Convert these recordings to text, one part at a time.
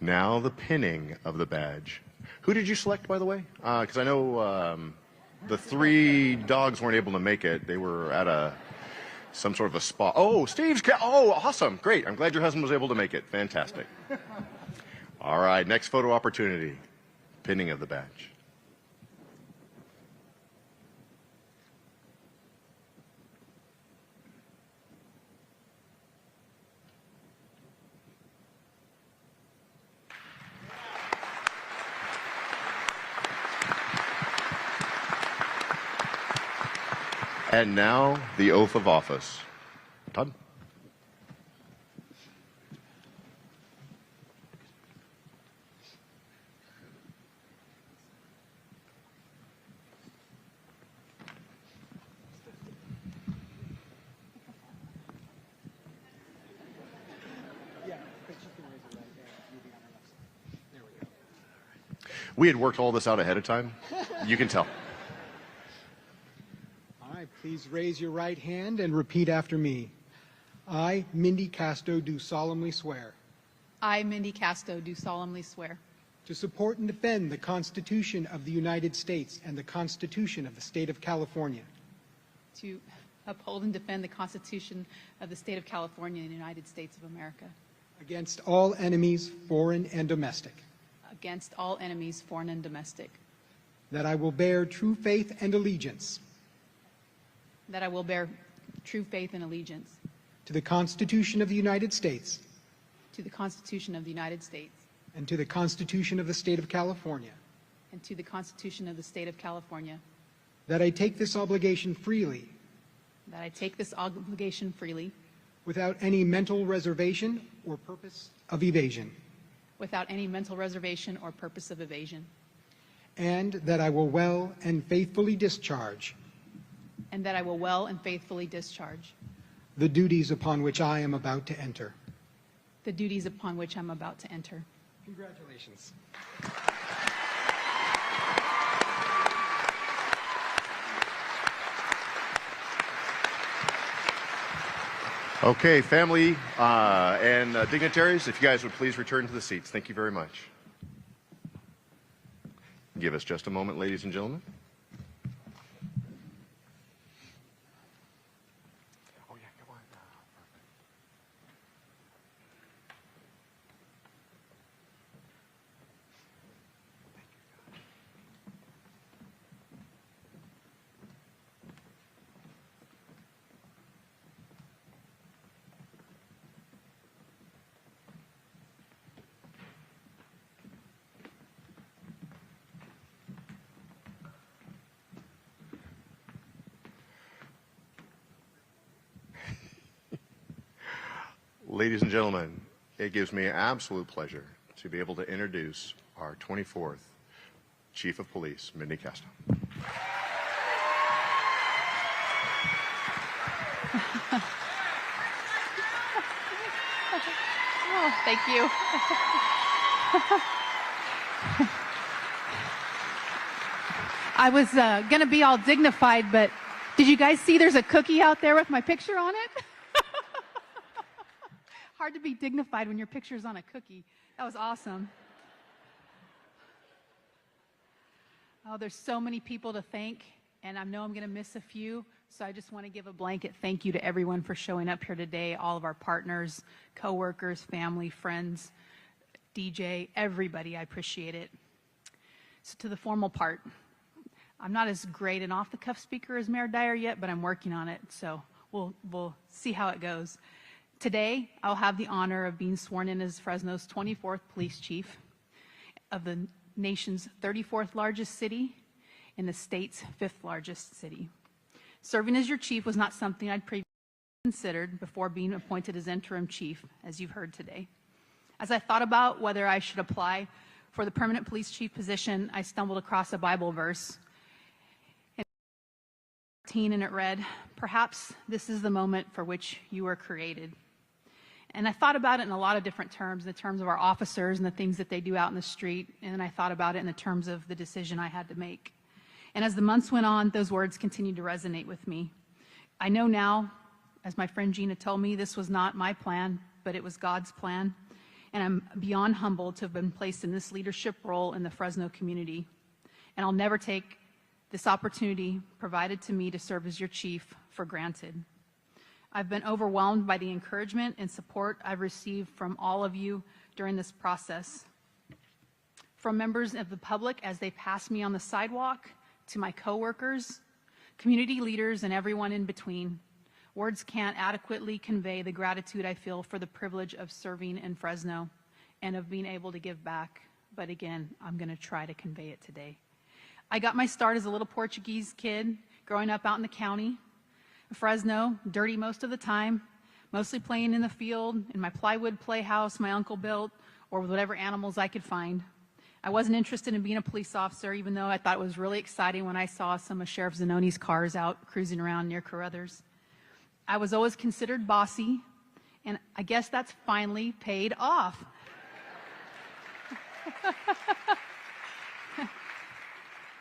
Now the pinning of the badge. Who did you select, by the way? Because I know the 3 dogs weren't able to make it. They were at some sort of a spa. Oh, Steve's cat. Oh, awesome. Great. I'm glad your husband was able to make it. Fantastic. All right, next photo opportunity. Pinning of the badge. And now, the oath of office. Todd? We had worked all this out ahead of time. You can tell. Please raise your right hand and repeat after me. I, Mindy Casto, do solemnly swear. I, Mindy Casto, do solemnly swear. To support and defend the Constitution of the United States and the Constitution of the State of California. To uphold and defend the Constitution of the State of California and the United States of America. Against all enemies, foreign and domestic. Against all enemies, foreign and domestic. That I will bear true faith and allegiance. That I will bear true faith and allegiance. To the Constitution of the United States. To the Constitution of the United States. And to the Constitution of the State of California. And to the Constitution of the State of California. That I take this obligation freely. That I take this obligation freely. Without any mental reservation or purpose of evasion. Without any mental reservation or purpose of evasion. And that I will well and faithfully discharge. And that I will well and faithfully discharge. The duties upon which I am about to enter. The duties upon which I'm about to enter. Congratulations. Okay, family and dignitaries, if you guys would please return to the seats. Thank you very much. Give us just a moment, ladies and gentlemen. Ladies and gentlemen, it gives me absolute pleasure to be able to introduce our 24th Chief of Police, Mindy Casto. Oh, thank you. I was going to be all dignified, but did you guys see there's a cookie out there with my picture on it? Hard to be dignified when your picture's on a cookie. That was awesome. Oh, there's so many people to thank, and I know I'm going to miss a few, so I just want to give a blanket thank you to everyone for showing up here today, all of our partners, coworkers, family, friends, DJ, everybody. I appreciate it. So to the formal part. I'm not as great an off-the-cuff speaker as Mayor Dyer yet, but I'm working on it, so we'll see how it goes. Today, I'll have the honor of being sworn in as Fresno's 24th police chief of the nation's 34th largest city and the state's 5th largest city. Serving as your chief was not something I'd previously considered before being appointed as interim chief, as you've heard today. As I thought about whether I should apply for the permanent police chief position, I stumbled across a Bible verse. And it read, "Perhaps this is the moment for which you were created." And I thought about it in a lot of different terms, in the terms of our officers and the things that they do out in the street, and then I thought about it in the terms of the decision I had to make. And as the months went on, those words continued to resonate with me. I know now, as my friend Gina told me, this was not my plan, but it was God's plan. and I'm beyond humbled to have been placed in this leadership role in the Fresno community. And I'll never take this opportunity provided to me to serve as your chief for granted. I've been overwhelmed by the encouragement and support I've received from all of you during this process. From members of the public as they pass me on the sidewalk, to my coworkers, community leaders, and everyone in between. Words can't adequately convey the gratitude I feel for the privilege of serving in Fresno and of being able to give back. But again, I'm going to try to convey it today. I got my start as a little Portuguese kid growing up out in the county. Fresno, dirty most of the time, mostly playing in the field, in my plywood playhouse my uncle built, or with whatever animals I could find. I wasn't interested in being a police officer, even though I thought it was really exciting when I saw some of Sheriff Zanoni's cars out cruising around near Carruthers. I was always considered bossy, and I guess that's finally paid off.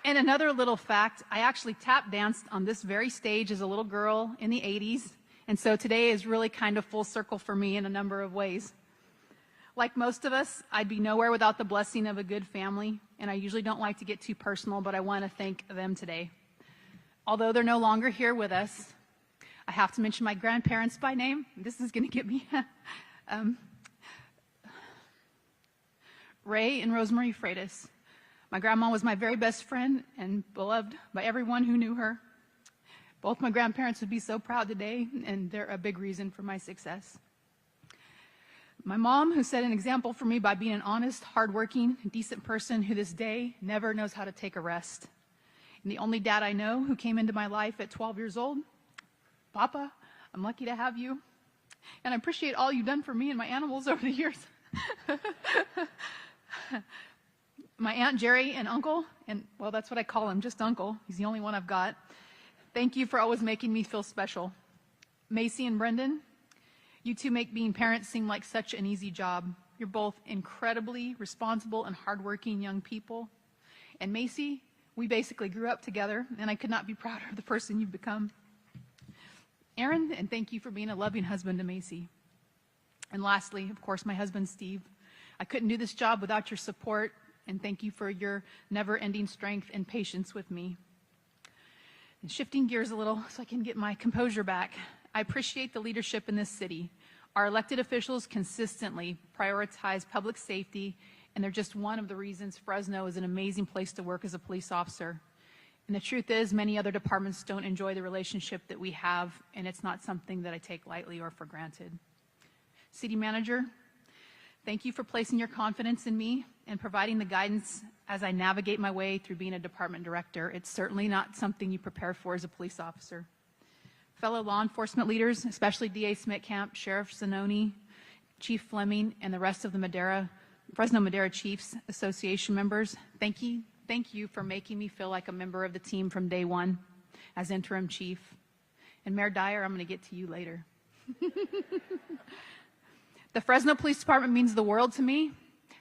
And another little fact, I actually tap danced on this very stage as a little girl in the 80s, and so today is really kind of full circle for me in a number of ways. Like most of us, I'd be nowhere without the blessing of a good family, and I usually don't like to get too personal, but I want to thank them today. Although they're no longer here with us, I have to mention my grandparents by name. This is going to get me. Ray and Rosemary Freitas. My grandma was my very best friend and beloved by everyone who knew her. Both my grandparents would be so proud today, and they're a big reason for my success. My mom, who set an example for me by being an honest, hardworking, decent person who this day never knows how to take a rest. And the only dad I know who came into my life at 12 years old. Papa, I'm lucky to have you, and I appreciate all you've done for me and my animals over the years. My Aunt Jerry and Uncle, and well, that's what I call him, just Uncle. He's the only one I've got. Thank you for always making me feel special. Macy and Brendan, you two make being parents seem like such an easy job. You're both incredibly responsible and hardworking young people. And Macy, we basically grew up together, and I could not be prouder of the person you've become. Aaron, and thank you for being a loving husband to Macy. And lastly, of course, my husband, Steve. I couldn't do this job without your support, and thank you for your never-ending strength and patience with me. And shifting gears a little so I can get my composure back, I appreciate the leadership in this city. Our elected officials consistently prioritize public safety, and they're just one of the reasons Fresno is an amazing place to work as a police officer. And the truth is, many other departments don't enjoy the relationship that we have, and it's not something that I take lightly or for granted. City Manager, thank you for placing your confidence in me and providing the guidance as I navigate my way through being a department director. It's certainly not something you prepare for as a police officer. Fellow law enforcement leaders, especially DA Smitkamp, Sheriff Zanoni, Chief Fleming, and the rest of the Fresno Madera Chiefs Association members, thank you for making me feel like a member of the team from day one as interim chief. And Mayor Dyer, I'm going to get to you later. The Fresno Police Department means the world to me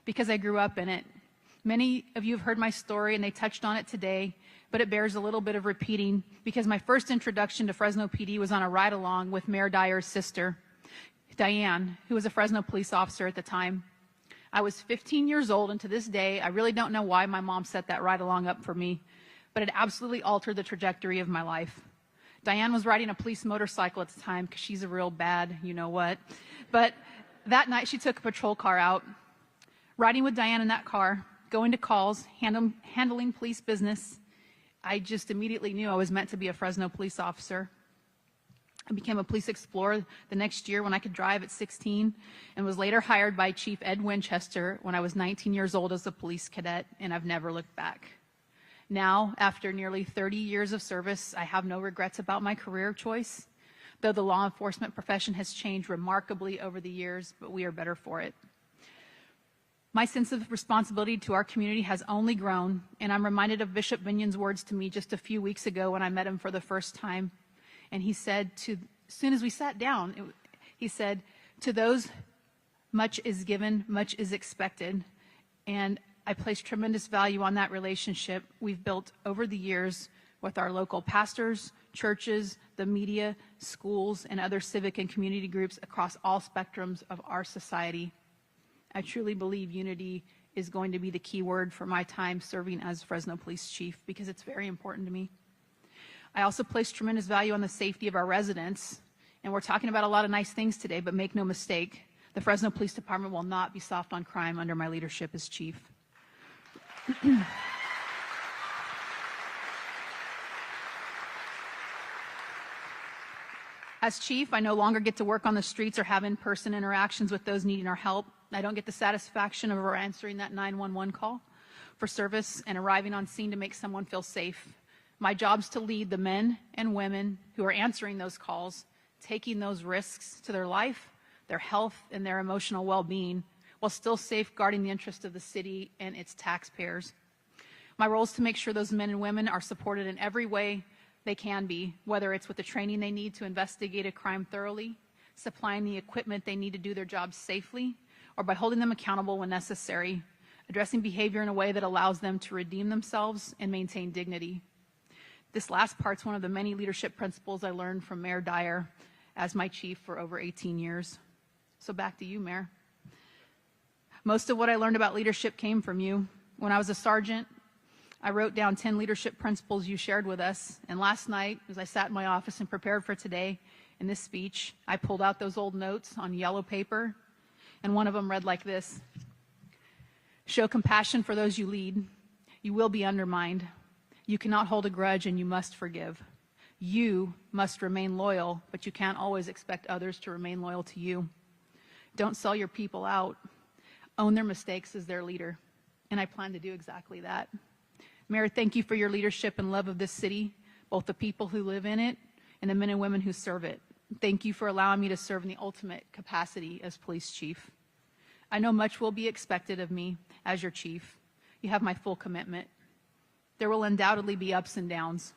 because I grew up in it. Many of you have heard my story, and they touched on it today, but it bears a little bit of repeating because my first introduction to Fresno PD was on a ride-along with Mayor Dyer's sister, Diane, who was a Fresno police officer at the time. I was 15 years old, and to this day, I really don't know why my mom set that ride-along up for me, but it absolutely altered the trajectory of my life. Diane was riding a police motorcycle at the time because she's a real bad you-know-what, but that night she took a patrol car out. Riding with Diane in that car, going to calls, handling police business, I just immediately knew I was meant to be a Fresno police officer. I became a police explorer the next year when I could drive at 16 and was later hired by Chief Ed Winchester when I was 19 years old as a police cadet, and I've never looked back. Now, after nearly 30 years of service, I have no regrets about my career choice, though the law enforcement profession has changed remarkably over the years, but we are better for it. My sense of responsibility to our community has only grown, and I'm reminded of Bishop Binion's words to me just a few weeks ago when I met him for the first time. And he said, as soon as we sat down, he said, "To those much is given, much is expected." And I place tremendous value on that relationship we've built over the years with our local pastors, churches, the media, schools, and other civic and community groups across all spectrums of our society. I truly believe unity is going to be the key word for my time serving as Fresno Police Chief because it's very important to me. I also place tremendous value on the safety of our residents, and we're talking about a lot of nice things today, but make no mistake, the Fresno Police Department will not be soft on crime under my leadership as chief. As chief, I no longer get to work on the streets or have in-person interactions with those needing our help. I don't get the satisfaction of answering that 911 call for service and arriving on scene to make someone feel safe. My job's to lead the men and women who are answering those calls, taking those risks to their life, their health, and their emotional well-being, while still safeguarding the interest of the city and its taxpayers. My role is to make sure those men and women are supported in every way they can be, whether it's with the training they need to investigate a crime thoroughly, supplying the equipment they need to do their jobs safely, or by holding them accountable when necessary, addressing behavior in a way that allows them to redeem themselves and maintain dignity. This last part's one of the many leadership principles I learned from Mayor Dyer as my chief for over 18 years. So back to you, Mayor. Most of what I learned about leadership came from you. When I was a sergeant, I wrote down 10 leadership principles you shared with us, and last night, as I sat in my office and prepared for today in this speech, I pulled out those old notes on yellow paper, and one of them read like this: show compassion for those you lead. You will be undermined. You cannot hold a grudge, and you must forgive. You must remain loyal, but you can't always expect others to remain loyal to you. Don't sell your people out. Own their mistakes as their leader, and I plan to do exactly that. Mayor, thank you for your leadership and love of this city, both the people who live in it and the men and women who serve it. Thank you for allowing me to serve in the ultimate capacity as police chief. I know much will be expected of me as your chief. You have my full commitment. There will undoubtedly be ups and downs,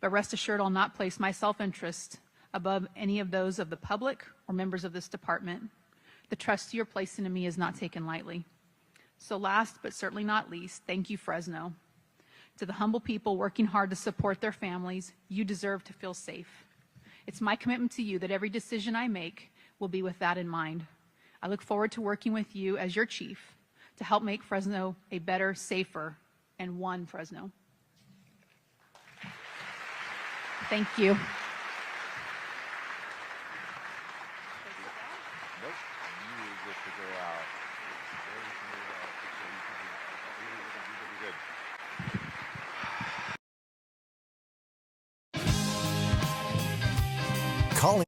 but rest assured I'll not place my self-interest above any of those of the public or members of this department. The trust you're placing in me is not taken lightly. So last but certainly not least, thank you, Fresno. To the humble people working hard to support their families, you deserve to feel safe. It's my commitment to you that every decision I make will be with that in mind. I look forward to working with you as your chief to help make Fresno a better, safer, and one Fresno. Thank you. Nope. You get to go out. Calling